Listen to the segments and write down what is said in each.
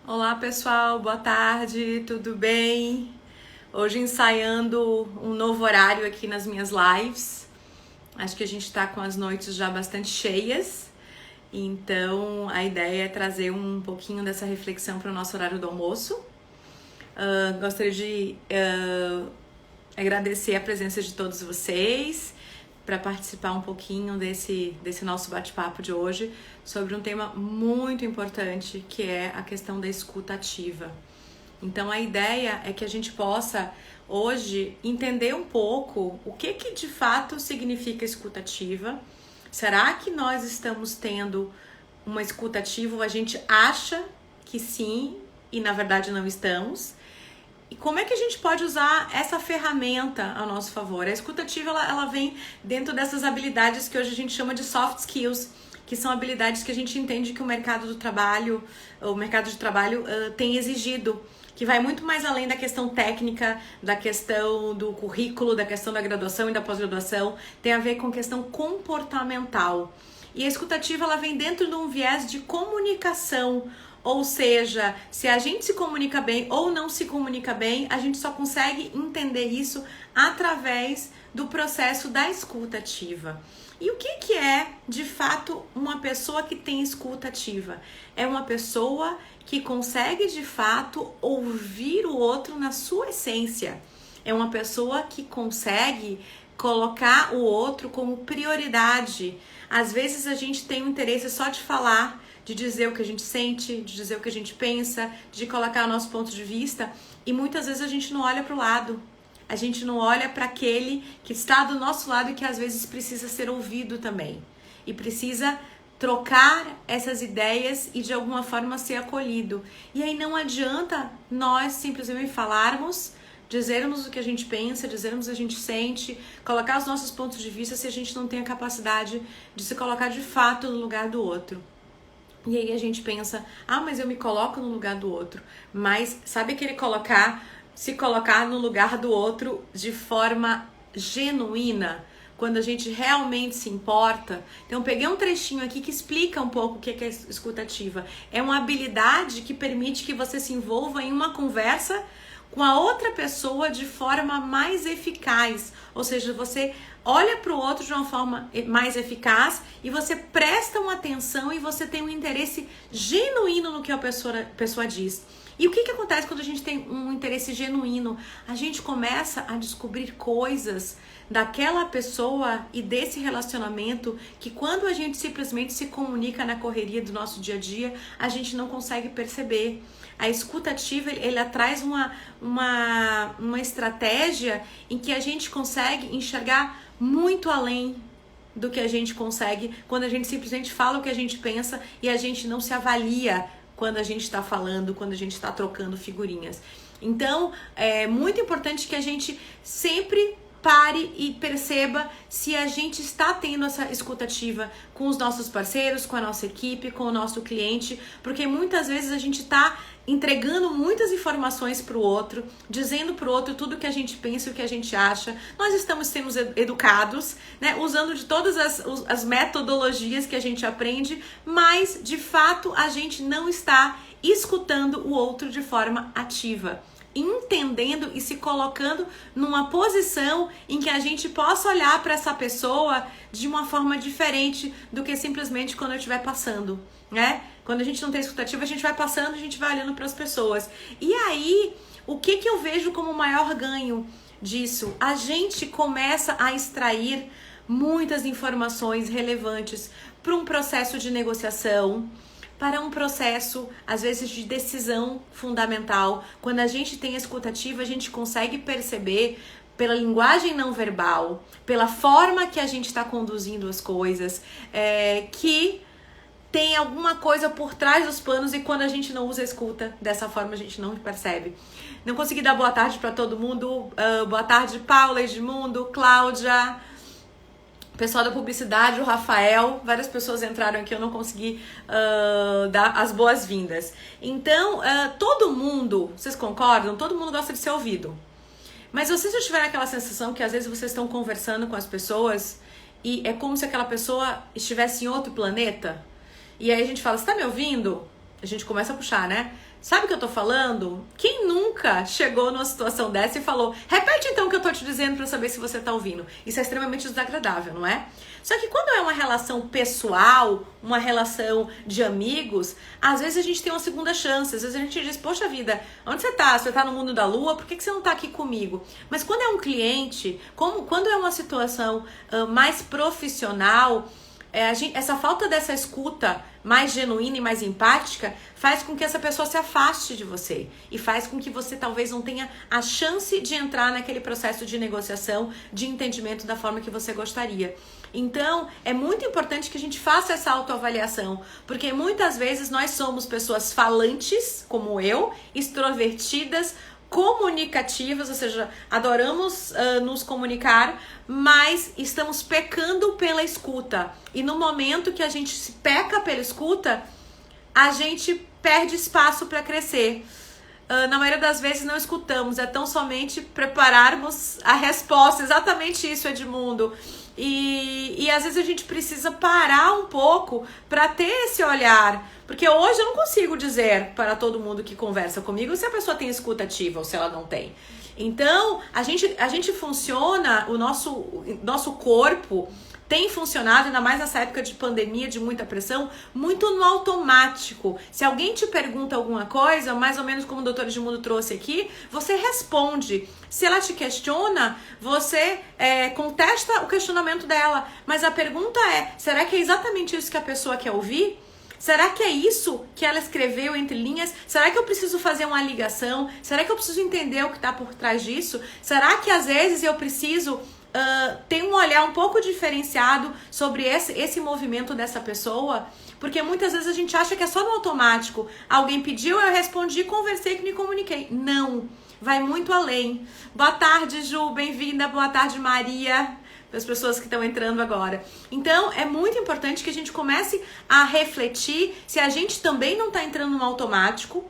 Olá pessoal, boa tarde, tudo bem? Hoje ensaiando um novo horário aqui nas minhas lives. Acho que a gente tá com as noites já bastante cheias, então a ideia é trazer um pouquinho dessa reflexão para o nosso horário do almoço. Gostaria de agradecer a presença de todos vocês para participar um pouquinho desse nosso bate-papo de hoje sobre um tema muito importante, que é a questão da escuta ativa. Então a ideia é que a gente possa hoje entender um pouco o que de fato significa escuta ativa. Será que nós estamos tendo uma escuta ativa ou a gente acha que sim e na verdade não estamos? E como é que a gente pode usar essa ferramenta a nosso favor? A escuta ativa, ela vem dentro dessas habilidades que hoje a gente chama de soft skills, que são habilidades que a gente entende que o mercado de trabalho tem exigido, que vai muito mais além da questão técnica, da questão do currículo, da questão da graduação e da pós-graduação, tem a ver com questão comportamental. E a escuta ativa, ela vem dentro de um viés de comunicação. Ou seja, se a gente se comunica bem ou não se comunica bem, a gente só consegue entender isso através do processo da escuta ativa. E o que é, de fato, uma pessoa que tem escuta ativa? É uma pessoa que consegue, de fato, ouvir o outro na sua essência. É uma pessoa que consegue colocar o outro como prioridade. Às vezes a gente tem o interesse só de falar, de dizer o que a gente sente, de dizer o que a gente pensa, de colocar o nosso ponto de vista, e muitas vezes a gente não olha para o lado, a gente não olha para aquele que está do nosso lado e que às vezes precisa ser ouvido também, e precisa trocar essas ideias e de alguma forma ser acolhido. E aí não adianta nós simplesmente falarmos, dizermos o que a gente pensa, dizermos o que a gente sente, colocar os nossos pontos de vista se a gente não tem a capacidade de se colocar de fato no lugar do outro. E aí a gente pensa, mas eu me coloco no lugar do outro. Mas sabe aquele se colocar no lugar do outro de forma genuína, quando a gente realmente se importa? Então peguei um trechinho aqui que explica um pouco o que é escuta ativa. É uma habilidade que permite que você se envolva em uma conversa com a outra pessoa de forma mais eficaz. Ou seja, você olha para o outro de uma forma mais eficaz e você presta uma atenção e você tem um interesse genuíno no que a pessoa diz. E o que acontece quando a gente tem um interesse genuíno? A gente começa a descobrir coisas daquela pessoa e desse relacionamento que quando a gente simplesmente se comunica na correria do nosso dia a dia, a gente não consegue perceber. A escuta ativa, ela traz uma estratégia em que a gente consegue enxergar muito além do que a gente consegue quando a gente simplesmente fala o que a gente pensa e a gente não se avalia quando a gente está falando, quando a gente está trocando figurinhas. Então, é muito importante que a gente sempre pare e perceba se a gente está tendo essa escuta ativa com os nossos parceiros, com a nossa equipe, com o nosso cliente, porque muitas vezes a gente está entregando muitas informações para o outro, dizendo para o outro tudo o que a gente pensa e o que a gente acha. Nós estamos sendo educados, né, usando de todas as metodologias que a gente aprende, mas de fato a gente não está escutando o outro de forma ativa, entendendo e se colocando numa posição em que a gente possa olhar para essa pessoa de uma forma diferente do que simplesmente quando eu estiver passando, né? Quando a gente não tem escutativa, a gente vai passando, a gente vai olhando para as pessoas. E aí, o que eu vejo como o maior ganho disso? A gente começa a extrair muitas informações relevantes para um processo de negociação, para um processo, às vezes, de decisão fundamental. Quando a gente tem a escuta ativa, a gente consegue perceber pela linguagem não verbal, pela forma que a gente está conduzindo as coisas, que tem alguma coisa por trás dos panos e quando a gente não usa a escuta dessa forma, a gente não percebe. Não consegui dar boa tarde para todo mundo. Boa tarde, Paula, Edmundo, Cláudia, pessoal da publicidade, o Rafael. Várias pessoas entraram aqui, eu não consegui dar as boas-vindas. Então, todo mundo, vocês concordam? Todo mundo gosta de ser ouvido. Mas vocês já tiveram aquela sensação que às vezes vocês estão conversando com as pessoas e é como se aquela pessoa estivesse em outro planeta? E aí a gente fala, você tá me ouvindo? A gente começa a puxar, né? Sabe o que eu tô falando? Quem nunca chegou numa situação dessa e falou, repete então o que eu tô te dizendo pra saber se você tá ouvindo. Isso é extremamente desagradável, não é? Só que quando é uma relação pessoal, uma relação de amigos, às vezes a gente tem uma segunda chance. Às vezes a gente diz, poxa vida, onde você tá? Você tá no mundo da lua? Por que você não tá aqui comigo? Mas quando é um cliente, quando é uma situação mais profissional, essa falta dessa escuta mais genuína e mais empática faz com que essa pessoa se afaste de você e faz com que você talvez não tenha a chance de entrar naquele processo de negociação, de entendimento da forma que você gostaria. Então, é muito importante que a gente faça essa autoavaliação, porque muitas vezes nós somos pessoas falantes, como eu, extrovertidas, comunicativas, ou seja, adoramos nos comunicar, mas estamos pecando pela escuta. E no momento que a gente se peca pela escuta, a gente perde espaço para crescer. Na maioria das vezes não escutamos, é tão somente prepararmos a resposta. Exatamente isso, Edmundo. E às vezes a gente precisa parar um pouco para ter esse olhar. Porque hoje eu não consigo dizer para todo mundo que conversa comigo se a pessoa tem escuta ativa ou se ela não tem. Então, a gente funciona, o nosso corpo tem funcionado, ainda mais nessa época de pandemia, de muita pressão, muito no automático. Se alguém te pergunta alguma coisa, mais ou menos como o doutor Edmundo trouxe aqui, você responde. Se ela te questiona, você contesta o questionamento dela. Mas a pergunta é, será que é exatamente isso que a pessoa quer ouvir? Será que é isso que ela escreveu entre linhas? Será que eu preciso fazer uma ligação? Será que eu preciso entender o que está por trás disso? Será que às vezes eu preciso ter um olhar um pouco diferenciado sobre esse movimento dessa pessoa? Porque muitas vezes a gente acha que é só no automático. Alguém pediu, eu respondi, conversei, que me comuniquei. Não, vai muito além. Boa tarde, Ju, bem-vinda. Boa tarde, Maria. As pessoas que estão entrando agora. Então, é muito importante que a gente comece a refletir se a gente também não está entrando no automático,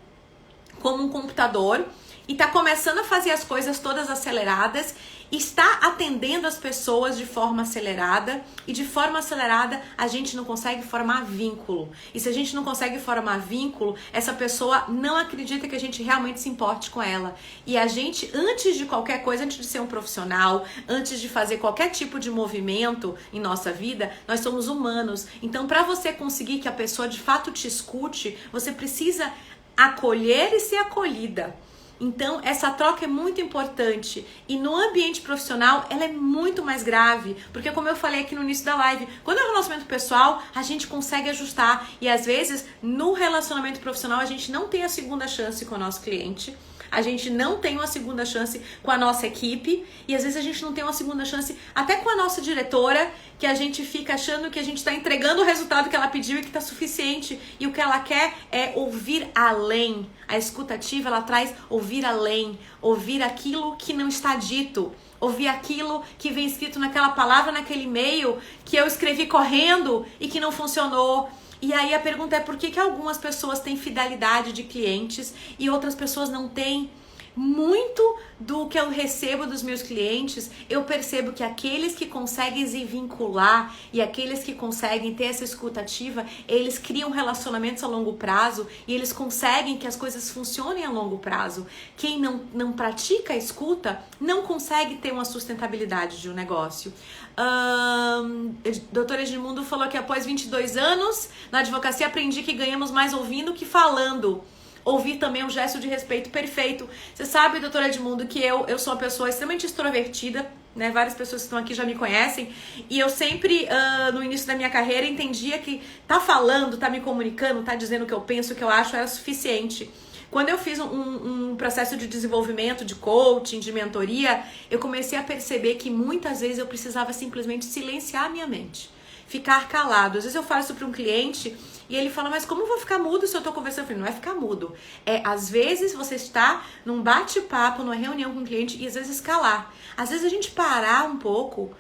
como um computador, e está começando a fazer as coisas todas aceleradas, está atendendo as pessoas de forma acelerada, e de forma acelerada a gente não consegue formar vínculo. E se a gente não consegue formar vínculo, essa pessoa não acredita que a gente realmente se importe com ela. E a gente, antes de qualquer coisa, antes de ser um profissional, antes de fazer qualquer tipo de movimento em nossa vida, nós somos humanos. Então, para você conseguir que a pessoa de fato te escute, você precisa acolher e ser acolhida. Então, essa troca é muito importante. E no ambiente profissional, ela é muito mais grave. Porque, como eu falei aqui no início da live, quando é um relacionamento pessoal, a gente consegue ajustar. E, às vezes, no relacionamento profissional, a gente não tem a segunda chance com o nosso cliente. A gente não tem uma segunda chance com a nossa equipe. E, às vezes, a gente não tem uma segunda chance até com a nossa diretora, que a gente fica achando que a gente está entregando o resultado que ela pediu e que está suficiente. E o que ela quer é ouvir além. A escutativa, ela traz ouvir além, ouvir aquilo que não está dito, ouvir aquilo que vem escrito naquela palavra, naquele e-mail que eu escrevi correndo e que não funcionou. E aí a pergunta é por que algumas pessoas têm fidelidade de clientes e outras pessoas não têm? Muito do que eu recebo dos meus clientes, eu percebo que aqueles que conseguem se vincular e aqueles que conseguem ter essa escuta ativa, eles criam relacionamentos a longo prazo e eles conseguem que as coisas funcionem a longo prazo. Quem não pratica a escuta não consegue ter uma sustentabilidade de um negócio. Doutor Edmundo falou que após 22 anos na advocacia aprendi que ganhamos mais ouvindo que falando. Ouvir também é um gesto de respeito perfeito. Você sabe, doutor Edmundo, que eu sou uma pessoa extremamente extrovertida, né? Várias pessoas que estão aqui já me conhecem. E eu sempre, no início da minha carreira, entendia que tá falando, tá me comunicando, tá dizendo o que eu penso, o que eu acho, era suficiente. Quando eu fiz um processo de desenvolvimento, de coaching, de mentoria, eu comecei a perceber que muitas vezes eu precisava simplesmente silenciar a minha mente. Ficar calado. Às vezes eu falo isso para um cliente e ele fala, mas como eu vou ficar mudo se eu tô conversando? Eu falei, não é ficar mudo. Às vezes você está num bate-papo, numa reunião com um cliente e às vezes calar. Às vezes a gente parar um pouco,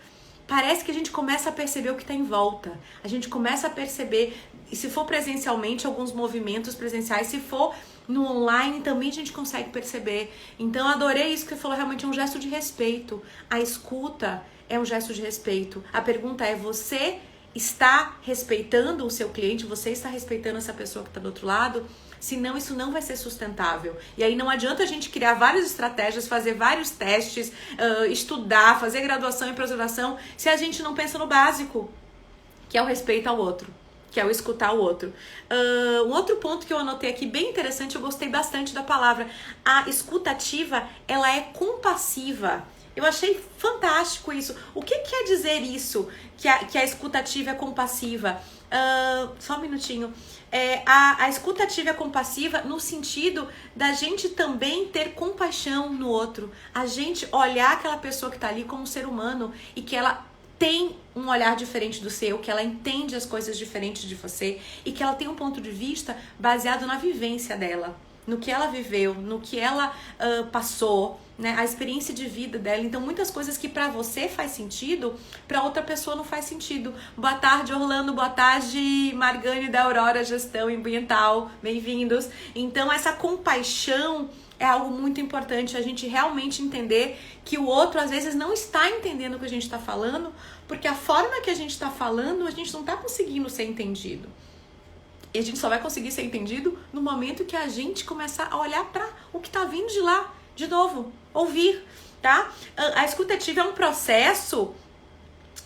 parece que a gente começa a perceber o que está em volta. A gente começa a perceber, e se for presencialmente, alguns movimentos presenciais, se for no online também a gente consegue perceber. Então eu adorei isso que você falou, realmente é um gesto de respeito. A escuta é um gesto de respeito. A pergunta é, você está respeitando o seu cliente, você está respeitando essa pessoa que está do outro lado, senão isso não vai ser sustentável. E aí não adianta a gente criar várias estratégias, fazer vários testes, estudar, fazer graduação e pós-graduação, se a gente não pensa no básico, que é o respeito ao outro, que é o escutar o outro. Um outro ponto que eu anotei aqui, bem interessante, eu gostei bastante da palavra. A escutativa, ela é compassiva. Eu achei fantástico isso. O que quer dizer isso? Que a escutativa é compassiva? Só um minutinho. A escutativa é compassiva no sentido da gente também ter compaixão no outro. A gente olhar aquela pessoa que está ali como um ser humano e que ela tem um olhar diferente do seu, que ela entende as coisas diferentes de você e que ela tem um ponto de vista baseado na vivência dela, no que ela viveu, no que ela passou, né, a experiência de vida dela. Então muitas coisas que pra você faz sentido, pra outra pessoa não faz sentido. Boa tarde, Orlando, boa tarde, Margane da Aurora Gestão Ambiental, bem-vindos. Então essa compaixão é algo muito importante, a gente realmente entender que o outro às vezes não está entendendo o que a gente está falando, porque a forma que a gente está falando, a gente não está conseguindo ser entendido. E a gente só vai conseguir ser entendido no momento que a gente começar a olhar para o que está vindo de lá, de novo, ouvir, tá? A escutativa é um processo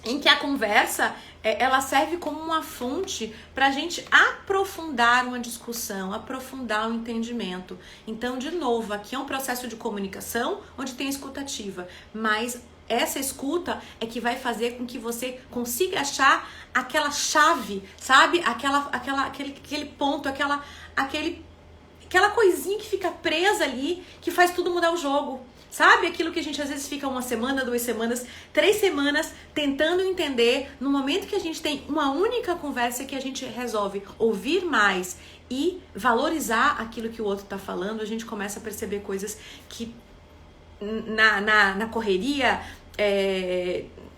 em que a conversa ela serve como uma fonte para a gente aprofundar uma discussão, aprofundar um entendimento. Então, de novo, aqui é um processo de comunicação onde tem a escutativa, mas essa escuta é que vai fazer com que você consiga achar aquela chave, sabe? Aquele ponto, aquela coisinha que fica presa ali, que faz tudo mudar o jogo. Sabe aquilo que a gente às vezes fica 1 semana, 2 semanas, 3 semanas tentando entender. No momento que a gente tem uma única conversa que a gente resolve ouvir mais e valorizar aquilo que o outro está falando, a gente começa a perceber coisas que na correria,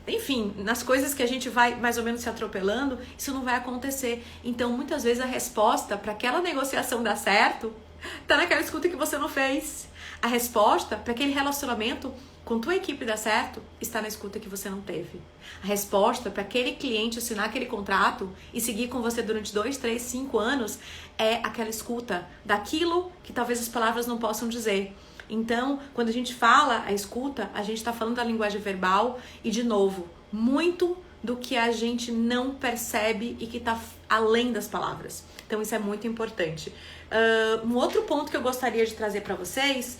enfim, nas coisas que a gente vai mais ou menos se atropelando, isso não vai acontecer. Então muitas vezes a resposta para aquela negociação dar certo tá naquela escuta que você não fez. A resposta para aquele relacionamento com tua equipe dar certo está na escuta que você não teve. A resposta para aquele cliente assinar aquele contrato e seguir com você durante 2, 3, 5 anos é aquela escuta daquilo que talvez as palavras não possam dizer. Então, quando a gente fala a escuta, a gente está falando da linguagem verbal e, de novo, muito do que a gente não percebe e que está além das palavras. Então, isso é muito importante. Um outro ponto que eu gostaria de trazer para vocês,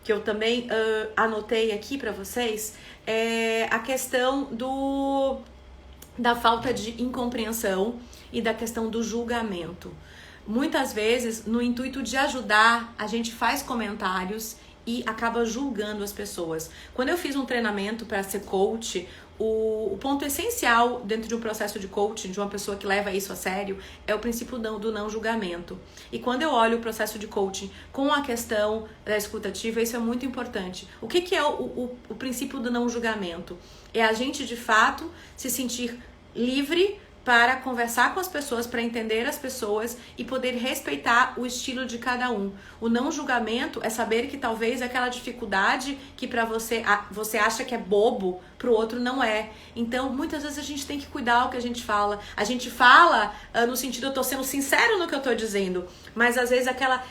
que eu também anotei aqui para vocês, é a questão da falta de incompreensão e da questão do julgamento. Muitas vezes, no intuito de ajudar, a gente faz comentários e acaba julgando as pessoas. Quando eu fiz um treinamento para ser coach, o ponto essencial dentro de um processo de coaching, de uma pessoa que leva isso a sério, é o princípio do não julgamento. E quando eu olho o processo de coaching com a questão da escutativa, isso é muito importante. O que é o princípio do não julgamento? É a gente, de fato, se sentir livre para conversar com as pessoas, para entender as pessoas e poder respeitar o estilo de cada um. O não julgamento é saber que talvez aquela dificuldade que para você acha que é bobo, para o outro não é. Então, muitas vezes a gente tem que cuidar o que a gente fala. A gente fala no sentido, eu tô sendo sincero no que eu tô dizendo, mas às vezes aquela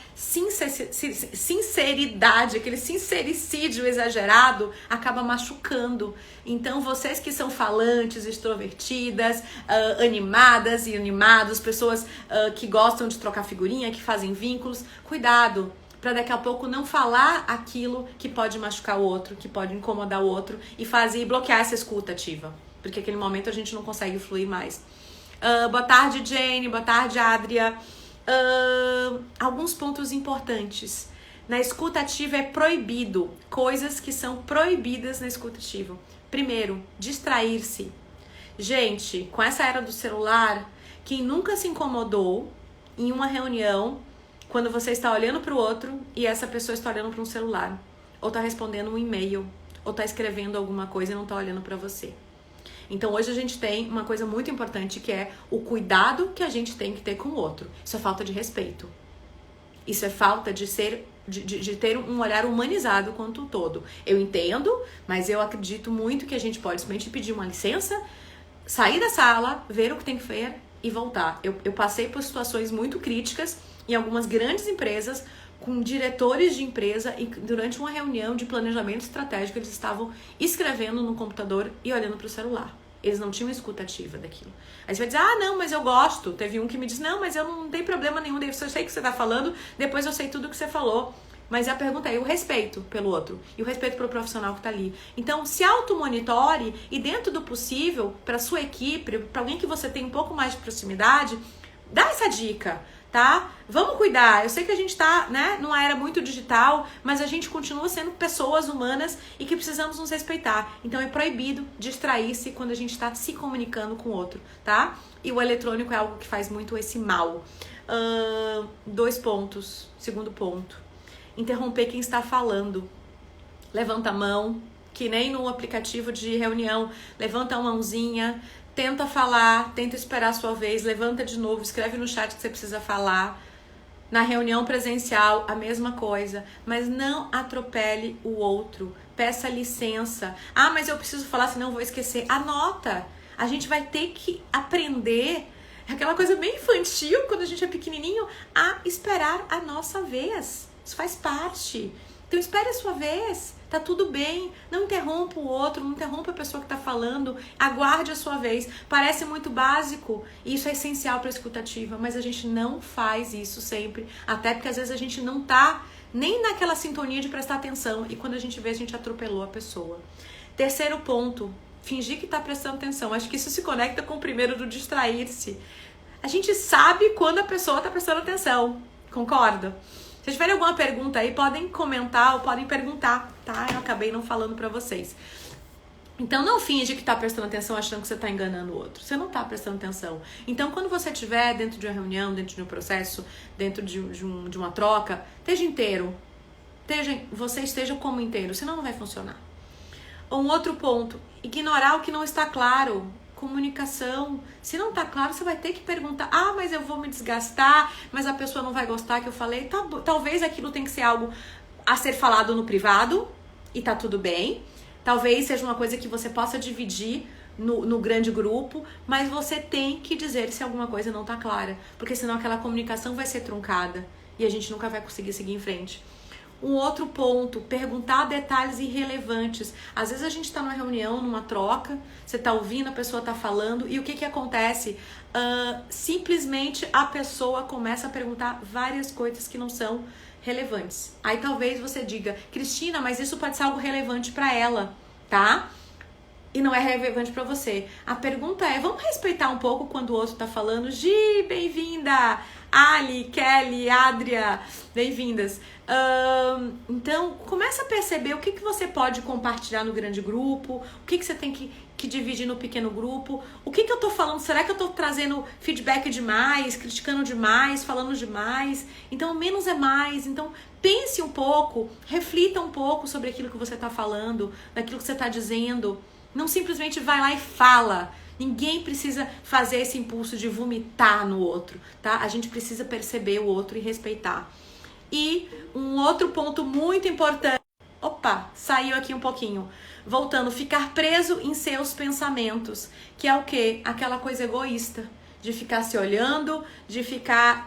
sinceridade, aquele sincericídio exagerado acaba machucando. Então, vocês que são falantes, extrovertidas, animadas e animados, pessoas que gostam de trocar figurinha, que fazem vínculos, cuidado para daqui a pouco não falar aquilo que pode machucar o outro, que pode incomodar o outro e bloquear essa escuta ativa, porque naquele momento a gente não consegue fluir mais. Boa tarde, Jane, boa tarde, Adria. Alguns pontos importantes. Na escuta ativa é proibido coisas que são proibidas na escuta ativa. Primeiro, distrair-se. Gente, com essa era do celular, quem nunca se incomodou em uma reunião quando você está olhando para o outro e essa pessoa está olhando para um celular, ou está respondendo um e-mail, ou está escrevendo alguma coisa e não está olhando para você? Então hoje a gente tem uma coisa muito importante, que é o cuidado que a gente tem que ter com o outro. Isso é falta de respeito. Isso é falta de ter um olhar humanizado quanto um todo. Eu entendo, mas eu acredito muito que a gente pode simplesmente pedir uma licença, sair da sala, ver o que tem que ver e voltar. Eu passei por situações muito críticas em algumas grandes empresas, com diretores de empresa, e durante uma reunião de planejamento estratégico eles estavam escrevendo no computador e olhando para o celular. Eles não tinham escuta ativa daquilo. Aí você vai dizer, não, mas eu gosto. Teve um que me disse, não, mas eu não tenho problema nenhum, eu sei o que você está falando, depois eu sei tudo o que você falou. Mas a pergunta é o respeito pelo outro e o respeito pelo profissional que está ali. Então, se auto-monitore e, dentro do possível, para sua equipe, para alguém que você tem um pouco mais de proximidade, dá essa dica, tá? Vamos cuidar. Eu sei que a gente está, né, numa era muito digital, mas a gente continua sendo pessoas humanas e que precisamos nos respeitar. Então, é proibido distrair-se quando a gente está se comunicando com o outro, tá? E o eletrônico é algo que faz muito esse mal. 2 pontos. Segundo ponto. Interromper quem está falando. Levanta a mão, que nem no aplicativo de reunião, levanta a mãozinha, tenta falar, tenta esperar a sua vez, levanta de novo, escreve no chat que você precisa falar. Na reunião presencial, a mesma coisa, mas não atropele o outro, peça licença. Mas eu preciso falar, senão eu vou esquecer. Anota, a gente vai ter que aprender, aquela coisa bem infantil, quando a gente é pequenininho, a esperar a nossa vez. Isso faz parte. Então espere a sua vez, tá tudo bem. Não interrompa o outro, não interrompa a pessoa que tá falando. Aguarde a sua vez. Parece muito básico e isso é essencial para a escutativa, mas a gente não faz isso sempre. Até porque às vezes a gente não tá nem naquela sintonia de prestar atenção e quando a gente vê, a gente atropelou a pessoa. Terceiro ponto, fingir que tá prestando atenção. Acho que isso se conecta com o primeiro do distrair-se. A gente sabe quando a pessoa tá prestando atenção, concorda? Se tiverem alguma pergunta aí, podem comentar ou podem perguntar, tá? Eu acabei não falando pra vocês. Então, não finge que tá prestando atenção achando que você tá enganando o outro. Você não tá prestando atenção. Então, quando você estiver dentro de uma reunião, dentro de um processo, dentro de uma troca, esteja inteiro. Você esteja como inteiro, senão não vai funcionar. Um outro ponto, ignorar o que não está claro. Comunicação. Se não tá claro, você vai ter que perguntar. Mas eu vou me desgastar, mas a pessoa não vai gostar que eu falei. Talvez aquilo tenha que ser algo a ser falado no privado e tá tudo bem. Talvez seja uma coisa que você possa dividir no grande grupo, mas você tem que dizer se alguma coisa não tá clara, porque senão aquela comunicação vai ser truncada e a gente nunca vai conseguir seguir em frente. Um outro ponto, perguntar detalhes irrelevantes. Às vezes a gente está numa reunião, numa troca, você está ouvindo, a pessoa está falando, e o que acontece? Simplesmente a pessoa começa a perguntar várias coisas que não são relevantes. Aí talvez você diga, Cristina, mas isso pode ser algo relevante para ela, tá? E não é relevante para você. A pergunta é, vamos respeitar um pouco quando o outro está falando? Gi, bem-vinda! Ali, Kelly, Adria, bem-vindas. Então, começa a perceber o que você pode compartilhar no grande grupo, o que você tem que dividir no pequeno grupo, o que eu tô falando, será que eu tô trazendo feedback demais, criticando demais, falando demais? Então, menos é mais. Então, pense um pouco, reflita um pouco sobre aquilo que você tá falando, daquilo que você tá dizendo. Não simplesmente vai lá e fala. Ninguém precisa fazer esse impulso de vomitar no outro, tá? A gente precisa perceber o outro e respeitar. E um outro ponto muito importante. Opa, saiu aqui um pouquinho. Voltando, ficar preso em seus pensamentos. Que é o quê? Aquela coisa egoísta. De ficar se olhando, de ficar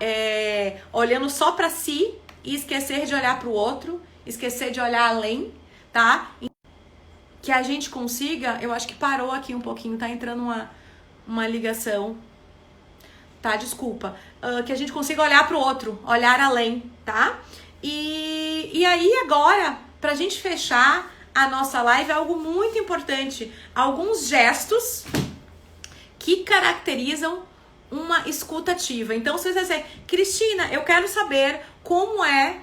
olhando só pra si e esquecer de olhar pro outro, esquecer de olhar além, tá? Que a gente consiga, eu acho que parou aqui um pouquinho, tá entrando uma ligação, tá? Desculpa. Que a gente consiga olhar pro outro, olhar além, tá? E aí agora, pra gente fechar a nossa live, é algo muito importante. Alguns gestos que caracterizam uma escuta ativa. Então, se você dizer, Cristina, eu quero saber como é,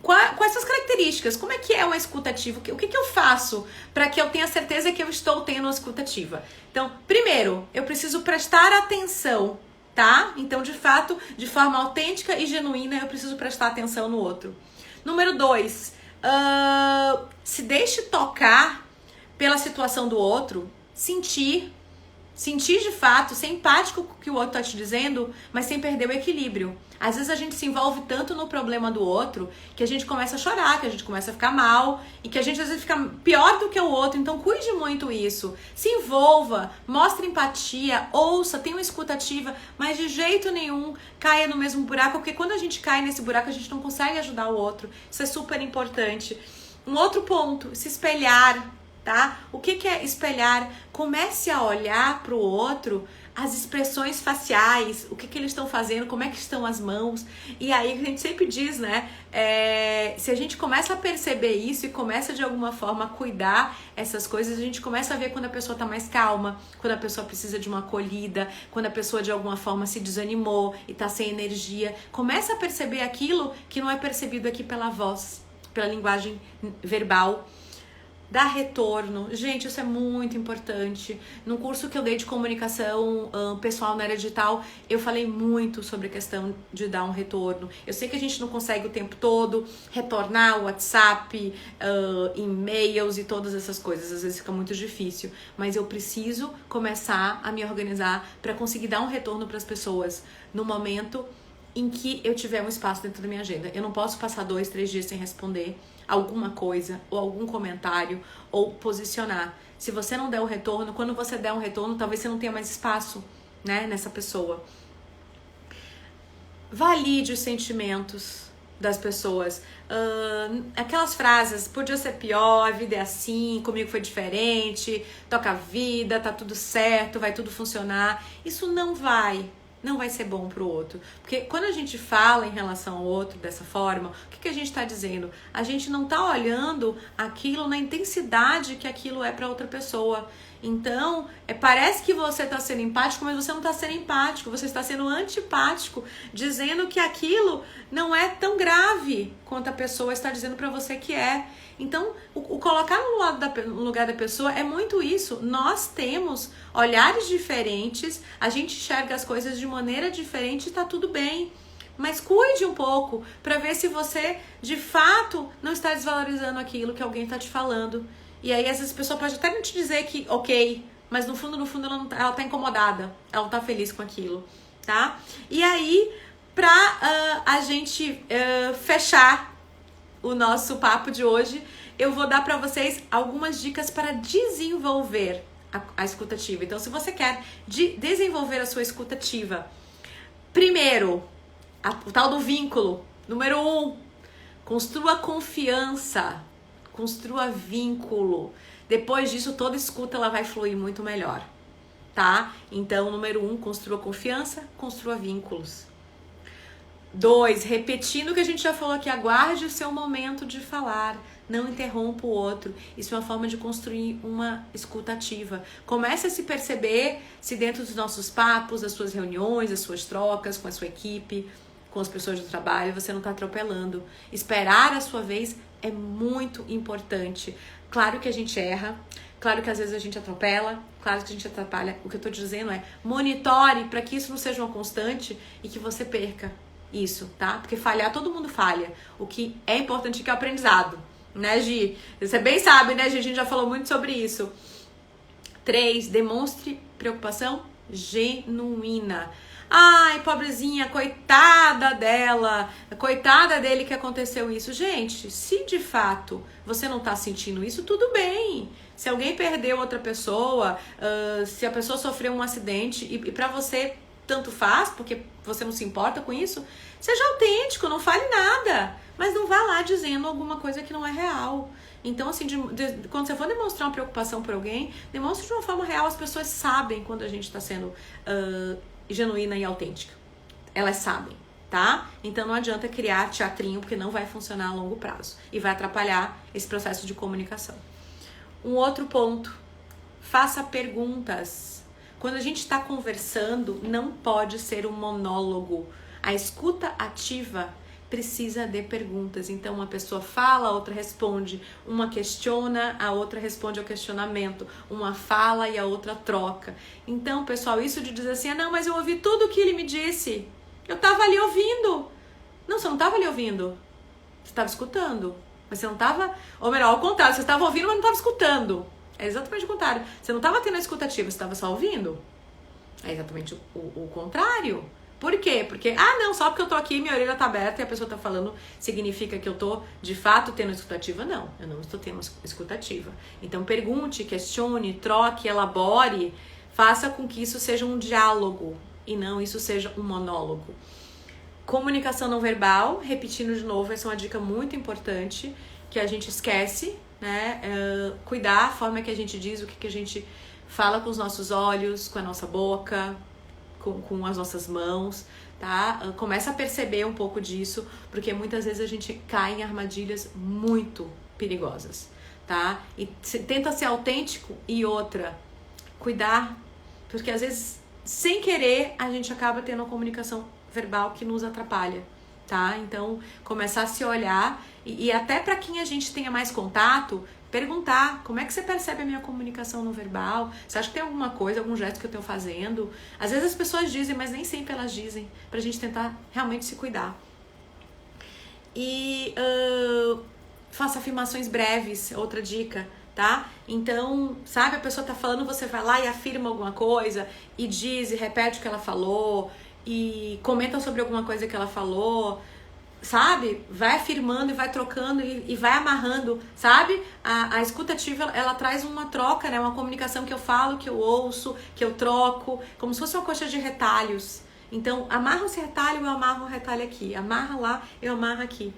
quais são as características, como é que é uma escuta ativa, o que eu faço para que eu tenha certeza que eu estou tendo uma escuta ativa. Então, primeiro, eu preciso prestar atenção, tá? Então, de fato, de forma autêntica e genuína, eu preciso prestar atenção no outro. Número 2, se deixe tocar pela situação do outro, sentir, Sentir de fato, ser empático com o que o outro tá te dizendo, mas sem perder o equilíbrio. Às vezes a gente se envolve tanto no problema do outro que a gente começa a chorar, que a gente começa a ficar mal e que a gente às vezes fica pior do que o outro. Então cuide muito isso. Se envolva, mostre empatia, ouça, tenha uma escuta ativa, mas de jeito nenhum caia no mesmo buraco, porque quando a gente cai nesse buraco a gente não consegue ajudar o outro. Isso é super importante. Um outro ponto, se espelhar. Tá? O que é espelhar? Comece a olhar para o outro, as expressões faciais, o que eles estão fazendo, como é que estão as mãos. E aí a gente sempre diz, né? Se a gente começa a perceber isso e começa de alguma forma a cuidar essas coisas, a gente começa a ver quando a pessoa está mais calma, quando a pessoa precisa de uma acolhida, quando a pessoa de alguma forma se desanimou e está sem energia. Começa a perceber aquilo que não é percebido aqui pela voz, pela linguagem verbal. Dar retorno. Gente, isso é muito importante. No curso que eu dei de comunicação pessoal na área digital, eu falei muito sobre a questão de dar um retorno. Eu sei que a gente não consegue o tempo todo retornar WhatsApp, e-mails e todas essas coisas. Às vezes fica muito difícil. Mas eu preciso começar a me organizar para conseguir dar um retorno para as pessoas no momento em que eu tiver um espaço dentro da minha agenda. Eu não posso passar 2, 3 dias sem responder alguma coisa, ou algum comentário, ou posicionar. Se você não der o retorno, quando você der um retorno, talvez você não tenha mais espaço, né, nessa pessoa. Valide os sentimentos das pessoas. Aquelas frases, podia ser pior, a vida é assim, comigo foi diferente, toca a vida, tá tudo certo, vai tudo funcionar. Isso não vai ser bom pro outro. Porque quando a gente fala em relação ao outro dessa forma, o que a gente está dizendo? A gente não tá olhando aquilo na intensidade que aquilo é para outra pessoa. Então, parece que você está sendo empático, mas você não está sendo empático, você está sendo antipático, dizendo que aquilo não é tão grave quanto a pessoa está dizendo para você que é. Então, o colocar no lugar da pessoa é muito isso. Nós temos olhares diferentes, a gente enxerga as coisas de maneira diferente e tá tudo bem. Mas cuide um pouco para ver se você, de fato, não está desvalorizando aquilo que alguém está te falando. E aí, às vezes, a pessoa pode até não te dizer que ok, mas no fundo, ela tá incomodada, ela não tá feliz com aquilo, tá? E aí, pra a gente fechar o nosso papo de hoje, eu vou dar pra vocês algumas dicas para desenvolver a escutativa. Então, se você quer desenvolver a sua escutativa, primeiro, o tal do vínculo. Número 1, construa confiança. Construa vínculo. Depois disso, toda escuta ela vai fluir muito melhor, tá? Então, número 1, construa confiança, construa vínculos. 2, repetindo o que a gente já falou aqui, aguarde o seu momento de falar, não interrompa o outro. Isso é uma forma de construir uma escuta ativa. Comece a se perceber se dentro dos nossos papos, das suas reuniões, das suas trocas com a sua equipe, com as pessoas do trabalho, você não está atropelando. Esperar a sua vez é muito importante. Claro que a gente erra, claro que às vezes a gente atropela, claro que a gente atrapalha. O que eu tô dizendo é, monitore para que isso não seja uma constante e que você perca isso, tá? Porque falhar, todo mundo falha. O que é importante é que é o aprendizado, né, Gi? Você bem sabe, né, Gi? A gente já falou muito sobre isso. 3, demonstre preocupação genuína. Ai, pobrezinha, coitada dela, coitada dele que aconteceu isso. Gente, se de fato você não tá sentindo isso, tudo bem. Se alguém perdeu outra pessoa, se a pessoa sofreu um acidente e pra você tanto faz, porque você não se importa com isso, seja autêntico, não fale nada. Mas não vá lá dizendo alguma coisa que não é real. Então, assim, quando você for demonstrar uma preocupação por alguém, demonstre de uma forma real. As pessoas sabem quando a gente tá sendo genuína e autêntica. Elas sabem, tá? Então não adianta criar teatrinho, porque não vai funcionar a longo prazo e vai atrapalhar esse processo de comunicação. Um outro ponto, faça perguntas. Quando a gente está conversando, não pode ser um monólogo. A escuta ativa precisa de perguntas. Então uma pessoa fala, a outra responde, uma questiona, a outra responde ao questionamento, uma fala e a outra troca. Então, pessoal, isso de dizer assim, não, mas eu ouvi tudo o que ele me disse, eu tava ali ouvindo. Não, você não tava ali ouvindo, você tava escutando, mas você não tava, ou melhor, ao contrário, você estava ouvindo, mas não tava escutando. É exatamente o contrário. Você não estava tendo a escutativa, você estava só ouvindo. É exatamente o contrário. Por quê? Porque, não, só porque eu tô aqui, minha orelha tá aberta e a pessoa tá falando, significa que eu tô, de fato, tendo escutativa? Não, eu não estou tendo escutativa. Então, pergunte, questione, troque, elabore, faça com que isso seja um diálogo e não isso seja um monólogo. Comunicação não verbal, repetindo de novo, essa é uma dica muito importante, que a gente esquece, né? Cuidar a forma que a gente diz, o que a gente fala com os nossos olhos, com a nossa boca, com as nossas mãos, tá? Começa a perceber um pouco disso, porque muitas vezes a gente cai em armadilhas muito perigosas, tá? E tenta ser autêntico e outra, cuidar, porque às vezes, sem querer, a gente acaba tendo uma comunicação verbal que nos atrapalha, tá? Então, começar a se olhar e até para quem a gente tenha mais contato, perguntar, como é que você percebe a minha comunicação não verbal? Você acha que tem alguma coisa, algum gesto que eu estou fazendo? Às vezes as pessoas dizem, mas nem sempre elas dizem, pra gente tentar realmente se cuidar. E faça afirmações breves, outra dica, tá? Então, sabe, a pessoa tá falando, você vai lá e afirma alguma coisa, e diz, e repete o que ela falou, e comenta sobre alguma coisa que ela falou, sabe? Vai afirmando e vai trocando e vai amarrando, sabe? A escutativa, ela traz uma troca, né? Uma comunicação que eu falo, que eu ouço, que eu troco, como se fosse uma coxa de retalhos. Então, amarra esse retalho, eu amarro o retalho aqui. Amarra lá, eu amarro aqui.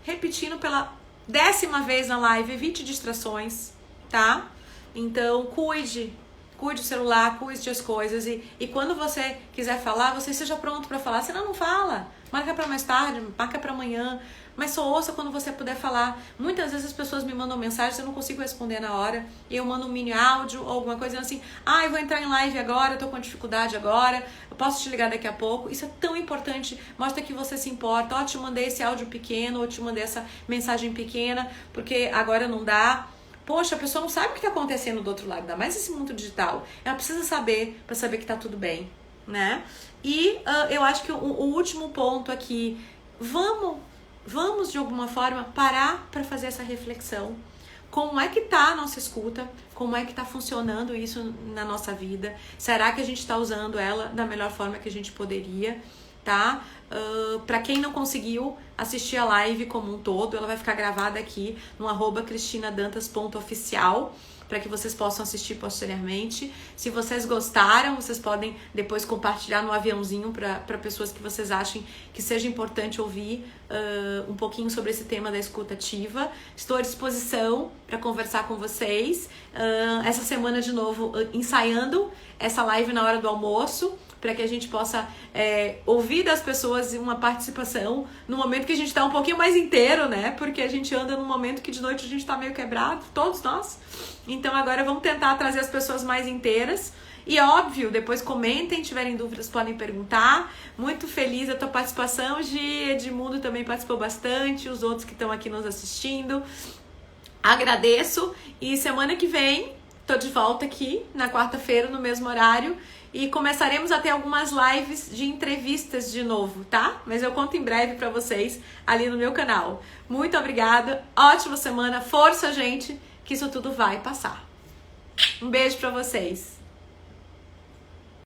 Repetindo pela 10ª vez na live, evite distrações, tá? Então, cuide o celular, cuide as coisas e quando você quiser falar, você esteja pronto para falar, senão não fala. Marca para mais tarde, marca para amanhã, mas só ouça quando você puder falar. Muitas vezes as pessoas me mandam mensagens, eu não consigo responder na hora, e eu mando um mini áudio ou alguma coisa assim, eu vou entrar em live agora, eu tô com dificuldade agora, eu posso te ligar daqui a pouco. Isso é tão importante, mostra que você se importa. Te mandei esse áudio pequeno, ou te mandei essa mensagem pequena, porque agora não dá. Poxa, a pessoa não sabe o que está acontecendo do outro lado, ainda mais esse mundo digital. Ela precisa saber, para saber que está tudo bem, né? E eu acho que o último ponto aqui, vamos de alguma forma parar para fazer essa reflexão. Como é que tá a nossa escuta? Como é que tá funcionando isso na nossa vida? Será que a gente está usando ela da melhor forma que a gente poderia? Tá? Para quem não conseguiu assistir a live como um todo, ela vai ficar gravada aqui no @cristinadantas.oficial para que vocês possam assistir posteriormente. Se vocês gostaram, vocês podem depois compartilhar no aviãozinho para pessoas que vocês achem que seja importante ouvir um pouquinho sobre esse tema da escuta ativa. Estou à disposição para conversar com vocês. Essa semana, de novo, ensaiando essa live na hora do almoço, para que a gente possa ouvir das pessoas uma participação no momento que a gente está um pouquinho mais inteiro, né? Porque a gente anda num momento que de noite a gente está meio quebrado, todos nós. Então agora vamos tentar trazer as pessoas mais inteiras. E óbvio, depois comentem, tiverem dúvidas podem perguntar. Muito feliz a tua participação, Gi. Edmundo também participou bastante, os outros que estão aqui nos assistindo. Agradeço e semana que vem tô de volta aqui na quarta-feira no mesmo horário. E começaremos a ter algumas lives de entrevistas de novo, tá? Mas eu conto em breve pra vocês ali no meu canal. Muito obrigada, ótima semana, força, gente, que isso tudo vai passar. Um beijo pra vocês.